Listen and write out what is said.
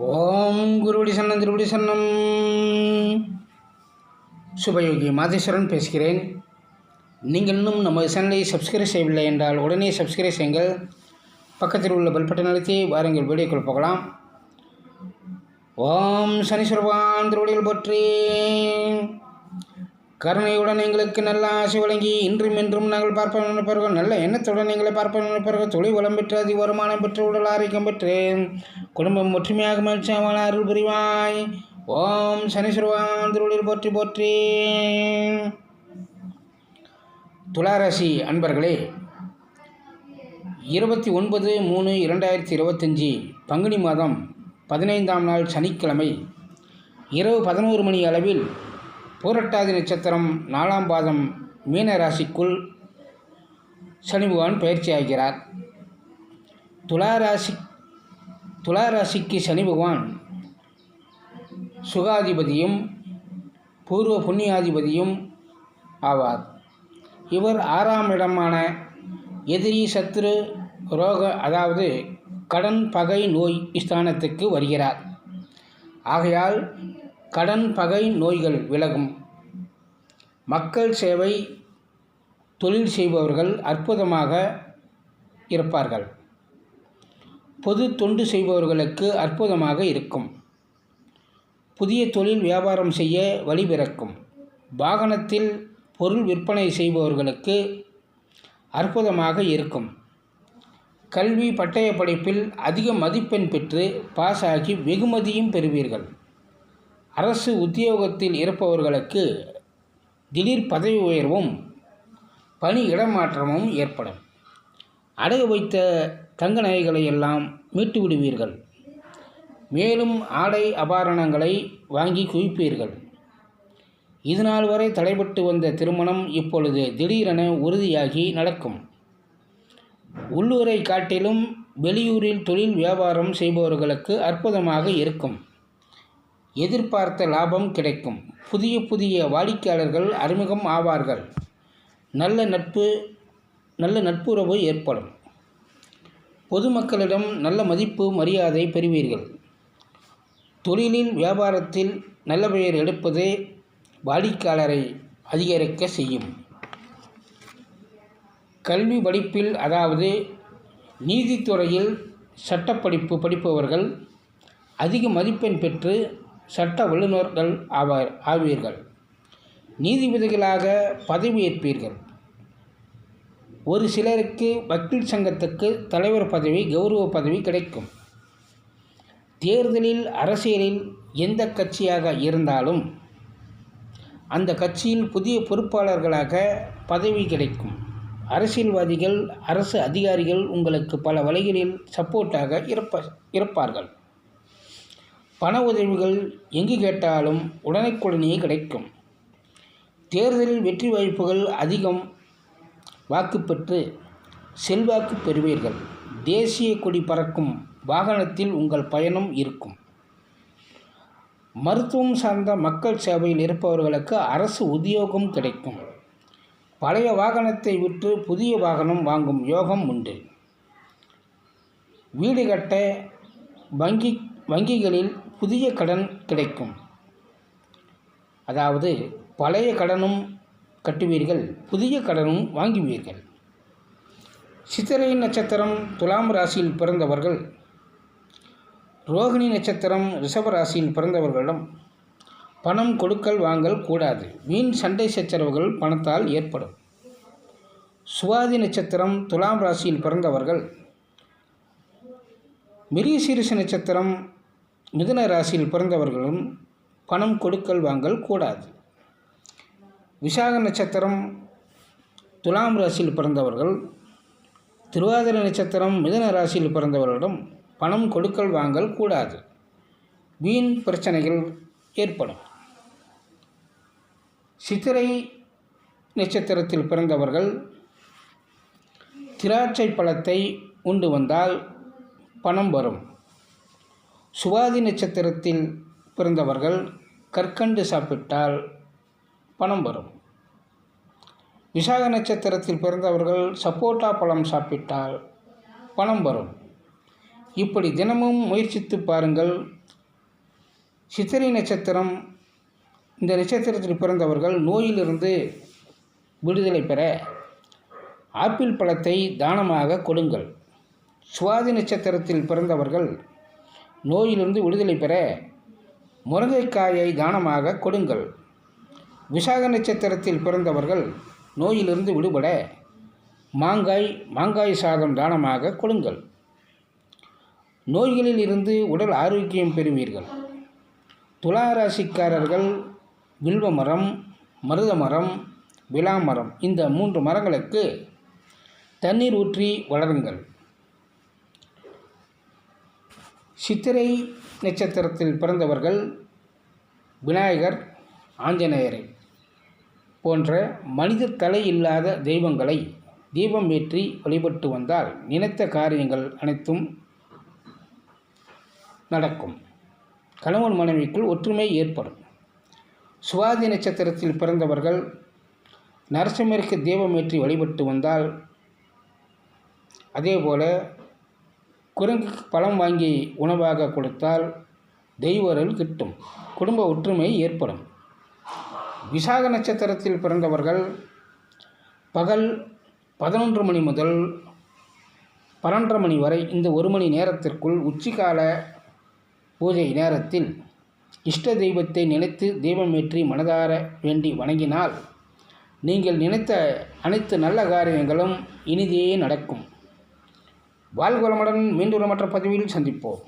ஓம் குருவடி சன்னம் திருவடி சன்னம். சுபயோகி மாதேஸ்வரன் பேசுகிறேன். நீங்கள் இன்னும் நம்ம சேனலை சப்ஸ்கிரைப் செய்யவில்லை என்றால் உடனே சப்ஸ்கிரைப் செய்யுங்கள். பக்கத்தில் உள்ள பெல் பட்டன் அழுத்தி வாருங்கள் வீடியோக்குள் போகலாம். ஓம் சனீஸ்வரவான் திருவடிகள் போற்றி. கருணையுடன் எங்களுக்கு நல்ல ஆசை வழங்கி இன்றும் என்றும் நாங்கள் பார்ப்ப நினைப்பவர்கள் நல்ல எண்ணத்துடன் எங்களை பார்ப்ப நினைப்பவர்கள் தொழில் வளம் பெற்று அதி வருமானம் பெற்று உடல் ஆரோக்கியம் பெற்று குடும்பம் ஒற்றுமையாக மகிழ்ச்சியாக அருள் புரிவாய். ஓம் சனீஸ்வரவான் திருவடிகள் போற்றி போற்றி. துளாராசி அன்பர்களே, 29/3/2025 பங்குனி மாதம் 15ஆம் நாள் சனிக்கிழமை இரவு 11 மணி அளவில் பூரட்டாதி நட்சத்திரம் 4ஆம் பாதம் மீன ராசிக்குள் சனி பகவான் பயிற்சியாகிறார். துளாராசிக்கு சனி பகவான் சுகாதிபதியும் பூர்வ புண்ணியாதிபதியும் ஆவார். இவர் 6ஆம் இடமான எதிரி சத்ரு ரோக அதாவது கடன் பகை நோய் ஸ்தானத்துக்கு வருகிறார். ஆகையால் கடன் பகை நோய்கள் விலகும். மக்கள் சேவை தொழில் செய்பவர்கள் அற்புதமாக இருப்பார்கள். பொது தொண்டு செய்பவர்களுக்கு அற்புதமாக இருக்கும். புதிய தொழில் வியாபாரம் செய்ய வழிபிறக்கும். வாகனத்தில் பொருள் விற்பனை செய்பவர்களுக்கு அற்புதமாக இருக்கும். கல்வி பட்டய படிப்பில் அதிக மதிப்பெண் பெற்று பாஸ் ஆகி வெகுமதியும் பெறுவீர்கள். அரசு உத்தியோகத்தில் இருப்பவர்களுக்கு திடீர் பதவி உயர்வும் பணி இடமாற்றமும் ஏற்படும். அடகு வைத்த தங்க நகைகளை எல்லாம் மீட்டு விடுவீர்கள். மேலும் ஆடை ஆபரணங்களை வாங்கி குவிப்பீர்கள். இதுநாள் வரை தடைபட்டு வந்த திருமணம் இப்பொழுது திடீரென உறுதியாகி நடக்கும். உள்ளூரை காட்டிலும் வெளியூரில் தொழில் வியாபாரம் செய்பவர்களுக்கு அற்புதமாக இருக்கும். எதிர்பார்த்த லாபம் கிடைக்கும். புதிய வாடிக்கையாளர்கள் அறிமுகம் ஆவார்கள். நல்ல நட்புறவு ஏற்படும். பொதுமக்களிடம் நல்ல மதிப்பு மரியாதை பெறுவீர்கள். தொழிலில் வியாபாரத்தில் நல்ல பெயர் எடுப்பது வாடிக்கையாளரை அதிகரிக்க செய்யும். கல்வி படிப்பில் அதாவது நீதித்துறையில் சட்டப்படிப்பு படிப்பவர்கள் அதிக மதிப்பெண் பெற்று சட்ட வல்லுநர்கள் ஆவீர்கள். நீதிபதிகளாக பதவியேற்பீர்கள். ஒரு சிலருக்கு வக்கீல் சங்கத்துக்கு தலைவர் பதவி கௌரவ பதவி கிடைக்கும். தேர்தலில் அரசியலில் எந்த கட்சியாக இருந்தாலும் அந்த கட்சியில் புதிய பொறுப்பாளர்களாக பதவி கிடைக்கும். அரசியல்வாதிகள் அரசு அதிகாரிகள் உங்களுக்கு பல வழிகளில் சப்போர்ட்டாக இருப்பார்கள். பண உதவிகள் எங்கு கேட்டாலும் உடனுக்குடனே கிடைக்கும். தேர்தலில் வெற்றி வாய்ப்புகள் அதிகம். வாக்கு பெற்று செல்வாக்கு பெறுவீர்கள். தேசிய கொடி பறக்கும் வாகனத்தில் உங்கள் பயணம் இருக்கும். மருத்துவம் சார்ந்த மக்கள் சேவையில் இருப்பவர்களுக்கு அரசு உத்தியோகம் கிடைக்கும். பழைய வாகனத்தை விற்று புதிய வாகனம் வாங்கும் யோகம் உண்டு. வீடு கட்ட வங்கிகளில் புதிய கடன் கிடைக்கும். அதாவது பழைய கடனும் கட்டுவீர்கள், புதிய கடனும் வாங்குவீர்கள். சித்திரை நட்சத்திரம் துலாம் ராசியில் பிறந்தவர்கள், ரோகிணி நட்சத்திரம் ரிஷப ராசியில் பிறந்தவர்களிடம் பணம் கொடுக்கல் வாங்கல் கூடாது. வீண் சண்டை சச்சரவுகள் பணத்தால் ஏற்படும். சுவாதி நட்சத்திரம் துலாம் ராசியில் பிறந்தவர்கள், மிருகசீரிஷ நட்சத்திரம் மிதுன ராசியில் பிறந்தவர்களும் பணம் கொடுக்கல் வாங்கல் கூடாது. விசாக நட்சத்திரம் துலாம் ராசியில் பிறந்தவர்கள், திருவாதிரை நட்சத்திரம் மிதுன ராசியில் பிறந்தவர்களிடம் பணம் கொடுக்கல் வாங்கல் கூடாது. வீண் பிரச்சனைகள் ஏற்படும். சித்திரை நட்சத்திரத்தில் பிறந்தவர்கள் திராட்சை பழத்தை உண்டு வந்தால் பணம் வரும். சுவாதி நட்சத்திரத்தில் பிறந்தவர்கள் கற்கண்டு சாப்பிட்டால் பணம் வரும். விசாக நட்சத்திரத்தில் பிறந்தவர்கள் சப்போட்டா பழம் சாப்பிட்டால் பணம் வரும். இப்படி தினமும் முயற்சித்து பாருங்கள். சித்திரை நட்சத்திரம், இந்த நட்சத்திரத்தில் பிறந்தவர்கள் நோயிலிருந்து விடுதலை பெற ஆப்பிள் பழத்தை தானமாக கொடுங்கள். சுவாதி நட்சத்திரத்தில் பிறந்தவர்கள் நோயிலிருந்து விடுதலை பெற முருங்கைக்காயை தானமாக கொடுங்கள். விசாக நட்சத்திரத்தில் பிறந்தவர்கள் நோயிலிருந்து விடுபட மாங்காய் சாதம் தானமாக கொடுங்கள். நோய்களில் இருந்து உடல் ஆரோக்கியம் பெறுவீர்கள். துலா ராசிக்காரர்கள் வில்வ மரம், மருத மரம், விலாமரம், இந்த 3 மரங்களுக்கு தண்ணீர் ஊற்றி வளருங்கள். சித்திரை நட்சத்திரத்தில் பிறந்தவர்கள் விநாயகர், ஆஞ்சநேயரை போன்ற மனித தலை இல்லாத தெய்வங்களை தீபம் ஏற்றி வழிபட்டு வந்தால் நினைத்த காரியங்கள் அனைத்தும் நடக்கும். கணவன் மனைவிக்குள் ஒற்றுமை ஏற்படும். சுவாதி நட்சத்திரத்தில் பிறந்தவர்கள் நரசிம்மருக்கு தீபம் ஏற்றி வழிபட்டு வந்தால், அதேபோல குரங்குக்கு பழம் வாங்கி உணவாக கொடுத்தால் தெய்வ அருள் கிட்டும். குடும்ப ஒற்றுமை ஏற்படும். விசாக நட்சத்திரத்தில் பிறந்தவர்கள் பகல் 11 மணி முதல் 12 மணி வரை இந்த 1 மணி நேரத்திற்குள் உச்சிகால பூஜை நேரத்தில் இஷ்ட தெய்வத்தை நினைத்து தீபமேற்றி மனதார வேண்டி வணங்கினால் நீங்கள் நினைத்த அனைத்து நல்ல காரியங்களும் இனிதே நடக்கும். வாழ்க வளமுடன். மீண்டும் மற்ற பதிவில் சந்திப்போம்.